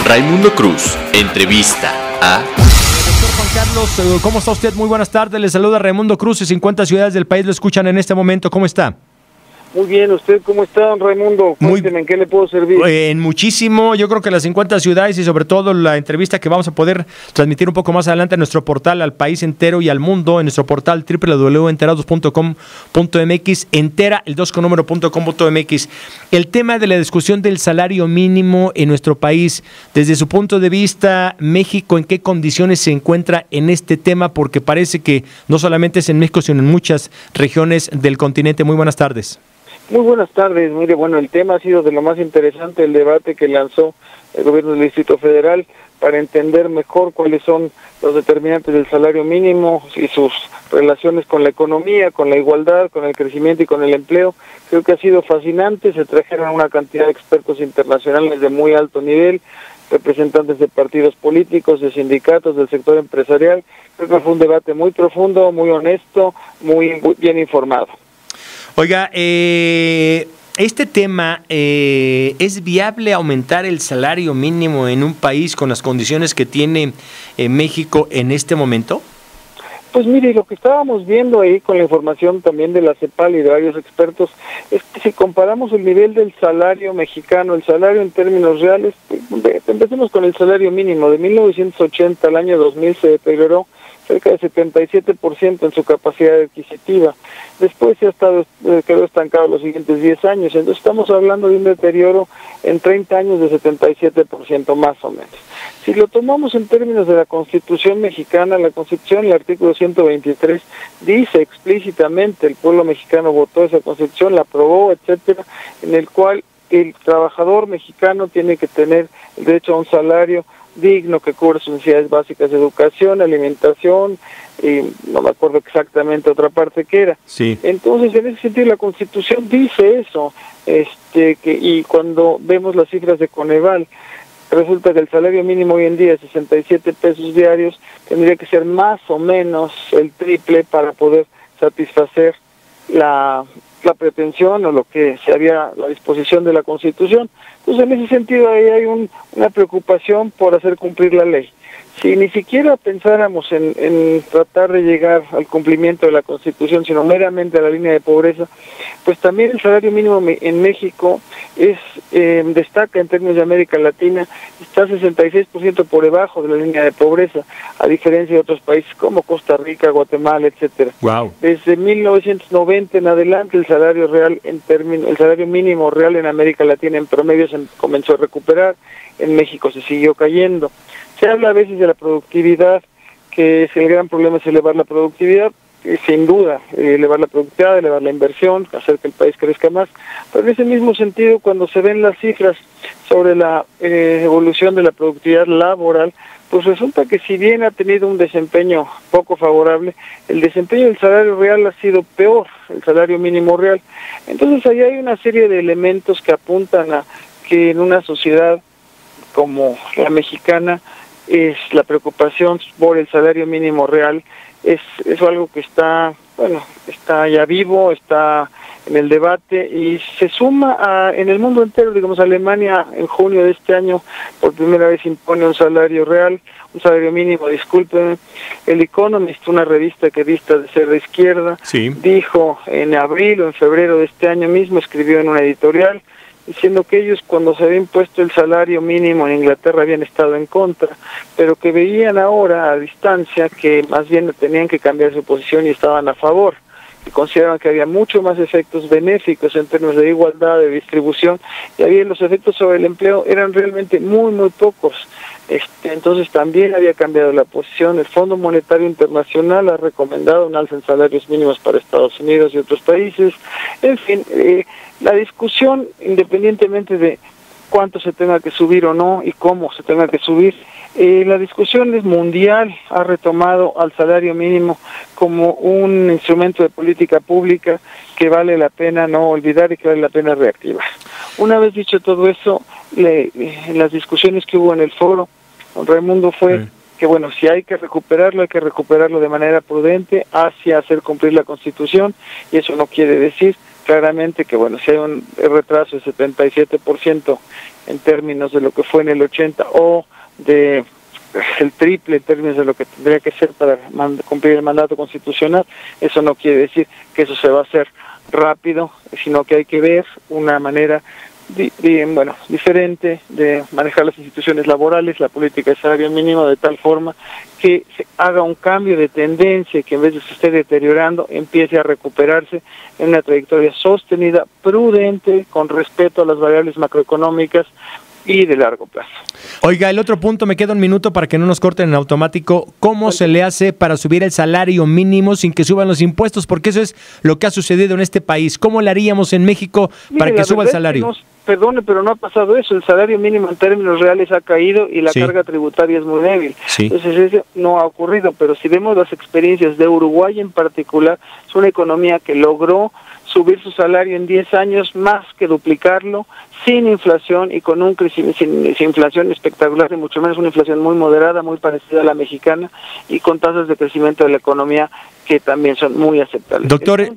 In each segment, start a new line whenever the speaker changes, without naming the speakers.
Raimundo Cruz, entrevista a...
Doctor Juan Carlos, ¿cómo está usted? Muy buenas tardes, le saluda Raimundo Cruz y 50 ciudades del país lo escuchan en este momento. ¿Cómo está?
Muy bien, ¿usted cómo está, don Raimundo? Cuénteme, ¿en qué le puedo servir?
En muchísimo, yo creo que las 50 ciudades y sobre todo la entrevista que vamos a poder transmitir un poco más adelante en nuestro portal al país entero y al mundo, en nuestro portal www.enterados.com.mx, entera, el 2 con número.com.mx. El tema de la discusión del salario mínimo en nuestro país, desde su punto de vista, México, ¿en qué condiciones se encuentra en este tema? Porque parece que no solamente es en México, sino en muchas regiones del continente. Muy buenas tardes.
Muy buenas tardes. Mire, bueno, el tema ha sido de lo más interesante, el debate que lanzó el gobierno del Distrito Federal para entender mejor cuáles son los determinantes del salario mínimo y sus relaciones con la economía, con la igualdad, con el crecimiento y con el empleo. Creo que ha sido fascinante, se trajeron una cantidad de expertos internacionales de muy alto nivel, representantes de partidos políticos, de sindicatos, del sector empresarial. Creo que fue un debate muy profundo, muy honesto, muy bien informado.
Oiga, este tema, ¿es viable aumentar el salario mínimo en un país con las condiciones que tiene México en este momento?
Pues mire, lo que estábamos viendo ahí con la información también de la CEPAL y de varios expertos, es que si comparamos el nivel del salario mexicano, el salario en términos reales, empecemos con el salario mínimo, de 1980 al año 2000 se deterioró cerca del 77% en su capacidad adquisitiva. Después se ha quedó estancado los siguientes 10 años, entonces estamos hablando de un deterioro en 30 años de 77% más o menos. Si lo tomamos en términos de la Constitución mexicana, la Constitución, el artículo 123, dice explícitamente, el pueblo mexicano votó esa Constitución, la aprobó, etcétera, en el cual el trabajador mexicano tiene que tener el derecho a un salario digno que cubra sus necesidades básicas de educación, alimentación, y no me acuerdo exactamente otra parte que era.
Sí.
Entonces, en ese sentido, la Constitución dice eso, y cuando vemos las cifras de Coneval, resulta que el salario mínimo hoy en día es 67 pesos diarios, tendría que ser más o menos el triple para poder satisfacer la pretensión o lo que se había la disposición de la Constitución. Entonces, en ese sentido, ahí hay una preocupación por hacer cumplir la ley. Si ni siquiera pensáramos en tratar de llegar al cumplimiento de la Constitución, sino meramente a la línea de pobreza, pues también el salario mínimo en México destaca en términos de América Latina, está 66% por debajo de la línea de pobreza, a diferencia de otros países como Costa Rica, Guatemala, etcétera.
Wow.
Desde 1990 en adelante el salario mínimo real en América Latina en promedio se comenzó a recuperar, en México se siguió cayendo. Se habla a veces de la productividad, que es el gran problema es elevar la productividad, sin duda, elevar la productividad, elevar la inversión, hacer que el país crezca más, pero en ese mismo sentido, cuando se ven las cifras sobre la evolución de la productividad laboral, pues resulta que si bien ha tenido un desempeño poco favorable, el desempeño del salario real ha sido peor, el salario mínimo real. Entonces ahí hay una serie de elementos que apuntan a que en una sociedad como la mexicana, es la preocupación por el salario mínimo real, es algo que está ya vivo, está en el debate y se suma en el mundo entero. Digamos, Alemania en junio de este año por primera vez impone un salario real, un salario mínimo, disculpen. El Economist, una revista que dista de ser de izquierda,
sí,
dijo en abril o en febrero de este año mismo, escribió en una editorial, diciendo que ellos cuando se había impuesto el salario mínimo en Inglaterra habían estado en contra, pero que veían ahora a distancia que más bien tenían que cambiar su posición y estaban a favor, y consideraban que había mucho más efectos benéficos en términos de igualdad, de distribución, y había los efectos sobre el empleo eran realmente muy, muy pocos. Entonces también había cambiado la posición. El Fondo Monetario Internacional ha recomendado un alza en salarios mínimos para Estados Unidos y otros países. En fin, la discusión, independientemente de cuánto se tenga que subir o no y cómo se tenga que subir, la discusión es mundial, ha retomado al salario mínimo como un instrumento de política pública que vale la pena no olvidar y que vale la pena reactivar. Una vez dicho todo eso, en las discusiones que hubo en el foro, don Raimundo, fue que bueno, si hay que recuperarlo de manera prudente hacia hacer cumplir la Constitución, y eso no quiere decir claramente que, bueno, si hay un retraso de 77% en términos de lo que fue en el 80 o de el triple en términos de lo que tendría que ser para cumplir el mandato constitucional, eso no quiere decir que eso se va a hacer rápido, sino que hay que ver una manera diferente de manejar las instituciones laborales, la política de salario mínimo, de tal forma que se haga un cambio de tendencia, que en vez de se esté deteriorando, empiece a recuperarse en una trayectoria sostenida, prudente, con respeto a las variables macroeconómicas y de largo plazo.
Oiga, el otro punto, me queda un minuto para que no nos corten en automático. ¿Cómo se le hace para subir el salario mínimo sin que suban los impuestos? Porque eso es lo que ha sucedido en este país. ¿Cómo le haríamos en México para que suba el salario?
Perdone, pero no ha pasado eso. El salario mínimo en términos reales ha caído y la carga tributaria es muy débil. Sí. Entonces eso no ha ocurrido, pero si vemos las experiencias de Uruguay en particular, es una economía que logró subir su salario en 10 años, más que duplicarlo, sin inflación y con un crecimiento, sin inflación espectacular, y mucho menos una inflación muy moderada, muy parecida a la mexicana, y con tasas de crecimiento de la economía que también son muy aceptables.
Doctor,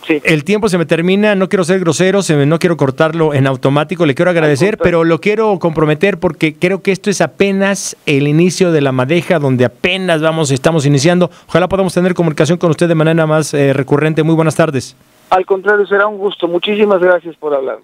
el tiempo se me termina, no quiero ser grosero, no quiero cortarlo en automático, le quiero agradecer, pero lo quiero comprometer porque creo que esto es apenas el inicio de la madeja, donde apenas estamos iniciando. Ojalá podamos tener comunicación con usted de manera más recurrente. Muy buenas tardes.
Al contrario, será un gusto. Muchísimas gracias por hablar.